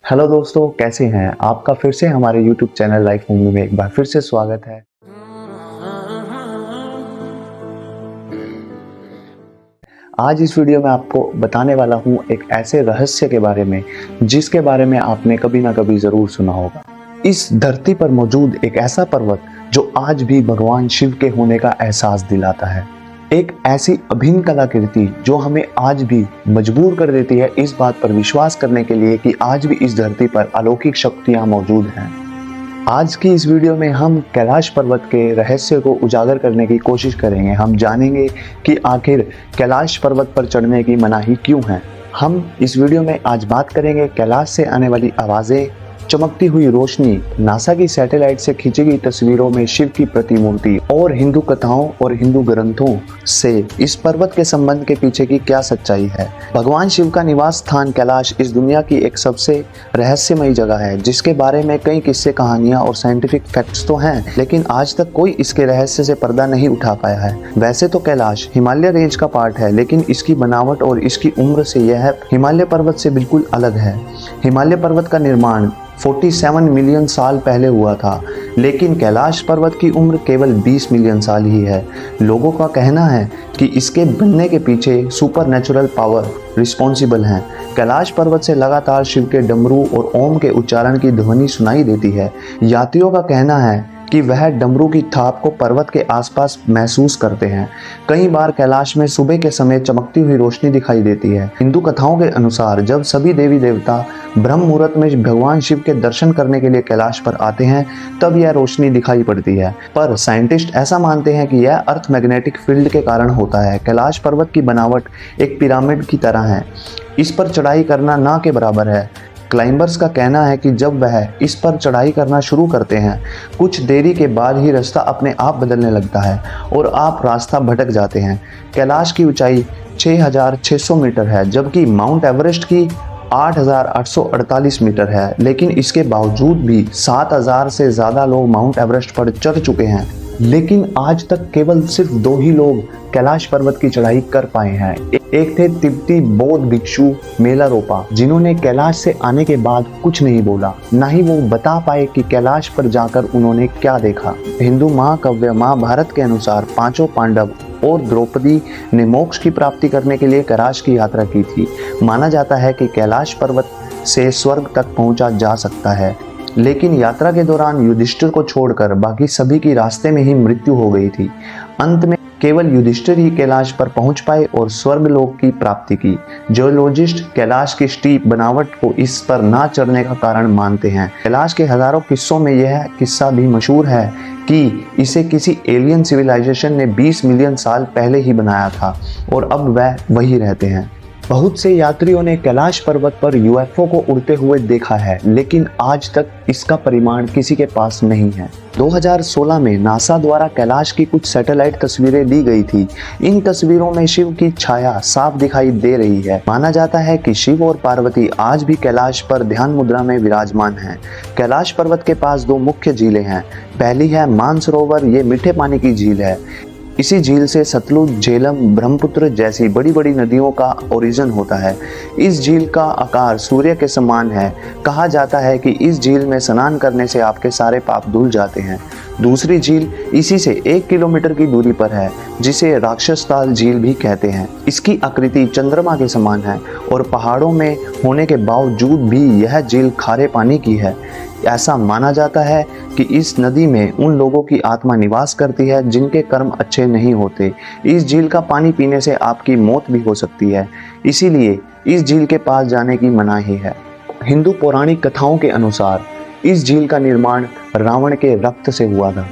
Hello दोस्तों, कैसे हैं? आपका फिर से हमारे YouTube चैनल लाइफ मूवी में एक बार फिर से स्वागत है। आज इस वीडियो में आपको बताने वाला हूं एक ऐसे रहस्य के बारे में जिसके बारे में आपने कभी ना कभी जरूर सुना होगा। इस धरती पर मौजूद एक ऐसा पर्वत जो आज भी भगवान शिव के होने का एहसास दिलाता है। एक ऐसी अभिन्न कलाकृति जो हमें आज भी मजबूर कर देती है इस बात पर विश्वास करने के लिए कि आज भी इस धरती पर अलौकिक शक्तियां मौजूद हैं। आज की इस वीडियो में हम कैलाश पर्वत के रहस्य को उजागर करने की कोशिश करेंगे। हम जानेंगे कि आखिर कैलाश पर्वत पर चढ़ने की मनाही क्यों है। हम इस वीडियो में आज बात करेंगे कैलाश से आने वाली आवाजें, चमकती हुई रोशनी, नासा की सैटेलाइट से खींची गई तस्वीरों में शिव की प्रतिमूर्ति और हिंदू कथाओं और हिंदू ग्रंथों से इस पर्वत के संबंध के पीछे की क्या सच्चाई है। भगवान शिव का निवास स्थान कैलाश इस दुनिया की एक सबसे रहस्यमयी जगह है जिसके बारे में कई किस्से, कहानियां और साइंटिफिक फैक्ट्स तो हैं, लेकिन आज तक कोई इसके रहस्य से पर्दा नहीं उठा पाया है। वैसे तो कैलाश हिमालय रेंज का पार्ट है, लेकिन इसकी बनावट और इसकी उम्र से यह हिमालय पर्वत से बिल्कुल अलग है। हिमालय पर्वत का निर्माण 47 मिलियन साल पहले हुआ था, लेकिन कैलाश पर्वत की उम्र केवल 20 मिलियन साल ही है। लोगों का कहना है कि इसके बनने के पीछे सुपरनैचुरल पावर रिस्पॉन्सिबल हैं। कैलाश पर्वत से लगातार शिव के डमरू और ओम के उच्चारण की ध्वनि सुनाई देती है। यात्रियों का कहना है कि वह डमरू की थाप को पर्वत के आसपास महसूस करते हैं। कई बार कैलाश में सुबह के समय चमकती हुई रोशनी दिखाई देती है। हिंदू कथाओं के अनुसार जब सभी देवी देवता ब्रह्म मुहूर्त में भगवान शिव के दर्शन करने के लिए कैलाश पर आते हैं तब यह रोशनी दिखाई पड़ती है, पर साइंटिस्ट ऐसा मानते हैं कि यह अर्थ मैग्नेटिक फील्ड के कारण होता है। कैलाश पर्वत की बनावट एक पिरामिड की तरह है। इस पर चढ़ाई करना ना के बराबर है। क्लाइंबर्स का कहना है कि जब वह इस पर चढ़ाई करना शुरू करते हैं, कुछ देरी के बाद ही रास्ता अपने आप बदलने लगता है और आप रास्ता भटक जाते हैं। कैलाश की ऊंचाई 6,600 मीटर है, जबकि माउंट एवरेस्ट की 8,848 मीटर है, लेकिन इसके बावजूद भी 7,000 से ज़्यादा लोग माउंट एवरेस्ट पर चढ़ चुके हैं। लेकिन आज तक केवल सिर्फ 2 ही लोग कैलाश पर्वत की चढ़ाई कर पाए हैं। एक थे तिब्बती बौद्ध भिक्षु मेलारोपा, जिन्होंने कैलाश से आने के बाद कुछ नहीं बोला, ना ही वो बता पाए कि कैलाश पर जाकर उन्होंने क्या देखा। हिंदू महाकाव्य महाभारत के अनुसार 5 पांडव और द्रौपदी ने मोक्ष की प्राप्ति करने के लिए कैलाश की यात्रा की थी। माना जाता है कि कैलाश पर्वत से स्वर्ग तक पहुंचा जा सकता है, लेकिन यात्रा के दौरान युधिष्ठिर को छोड़कर बाकी सभी की रास्ते में ही मृत्यु हो गई थी। अंत में केवल युधिष्ठिर ही कैलाश पर पहुंच पाए और स्वर्गलोक की प्राप्ति की। जियोलॉजिस्ट कैलाश की स्टीप बनावट को इस पर ना चढ़ने का कारण मानते हैं। कैलाश के हजारों किस्सों में यह किस्सा भी मशहूर है कि इसे किसी एलियन सिविलाइजेशन ने 20 मिलियन साल पहले ही बनाया था और अब वह वही रहते हैं। बहुत से यात्रियों ने कैलाश पर्वत पर यूएफओ को उड़ते हुए देखा है, लेकिन आज तक इसका परिमाण किसी के पास नहीं है। 2016 में नासा द्वारा कैलाश की कुछ सैटेलाइट तस्वीरें ली गई थी। इन तस्वीरों में शिव की छाया साफ दिखाई दे रही है। माना जाता है कि शिव और पार्वती आज भी कैलाश पर ध्यान मुद्रा में विराजमान हैं। कैलाश पर्वत के पास 2 मुख्य झीलें हैं। पहली है मानसरोवर, ये मीठे पानी की झील है। इसी झील से सतलुज, झेलम, ब्रह्मपुत्र जैसी बड़ी बड़ी नदियों का ओरिजिन होता है। इस झील का आकार सूर्य के समान है। कहा जाता है कि इस झील में स्नान करने से आपके सारे पाप धुल जाते हैं। दूसरी झील इसी से 1 किलोमीटर की दूरी पर है, जिसे राक्षस ताल झील भी कहते हैं। इसकी आकृति चंद्रमा के समान है और पहाड़ों में होने के बावजूद भी यह झील खारे पानी की है। ऐसा माना जाता है कि इस नदी में उन लोगों की आत्मा निवास करती है जिनके कर्म अच्छे नहीं होते। इस झील का पानी पीने से आपकी मौत भी हो सकती है, इसीलिए इस झील के पास जाने की मनाही है। हिंदू पौराणिक कथाओं के अनुसार इस झील का निर्माण रावण के रक्त से हुआ था।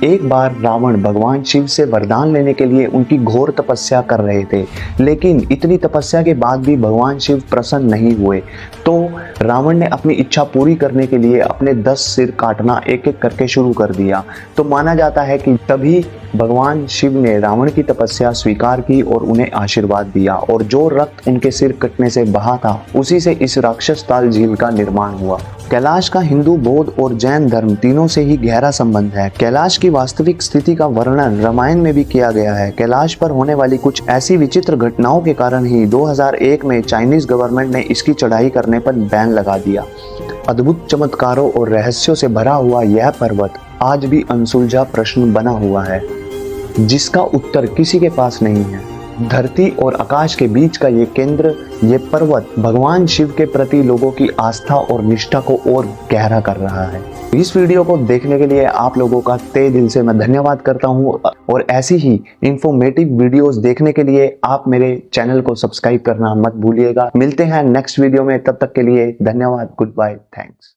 एक बार रावण भगवान शिव से वरदान लेने के लिए उनकी घोर तपस्या कर रहे थे, लेकिन इतनी तपस्या के बाद भी भगवान शिव प्रसन्न नहीं हुए। तो रावण ने अपनी इच्छा पूरी करने के लिए अपने 10 सिर काटना एक एक करके शुरू कर दिया। तो माना जाता है कि तभी भगवान शिव ने रावण की तपस्या स्वीकार की और उन्हें आशीर्वाद दिया, और जो रक्त उनके सिर कटने से बहा था उसी से इस राक्षस ताल झील का निर्माण हुआ। कैलाश का हिंदू, बौद्ध और जैन धर्म तीनों से ही गहरा संबंध है। कैलाश की वास्तविक स्थिति का वर्णन रामायण में भी किया गया है। कैलाश पर होने वाली कुछ ऐसी विचित्र घटनाओं के कारण ही 2001 में चाइनीज गवर्नमेंट ने इसकी चढ़ाई करने पर बैन लगा दिया। अद्भुत चमत्कारों और रहस्यों से भरा हुआ यह पर्वत आज भी अनसुलझा प्रश्न बना हुआ है, जिसका उत्तर किसी के पास नहीं है। धरती और आकाश के बीच का ये केंद्र, ये पर्वत भगवान शिव के प्रति लोगों की आस्था और निष्ठा को और गहरा कर रहा है। इस वीडियो को देखने के लिए आप लोगों का तहे दिल से मैं धन्यवाद करता हूँ और ऐसी ही इंफॉर्मेटिव वीडियोस देखने के लिए आप मेरे चैनल को सब्सक्राइब करना मत भूलिएगा। मिलते हैं नेक्स्ट वीडियो में, तब तक के लिए धन्यवाद, गुड बाय, थैंक्स।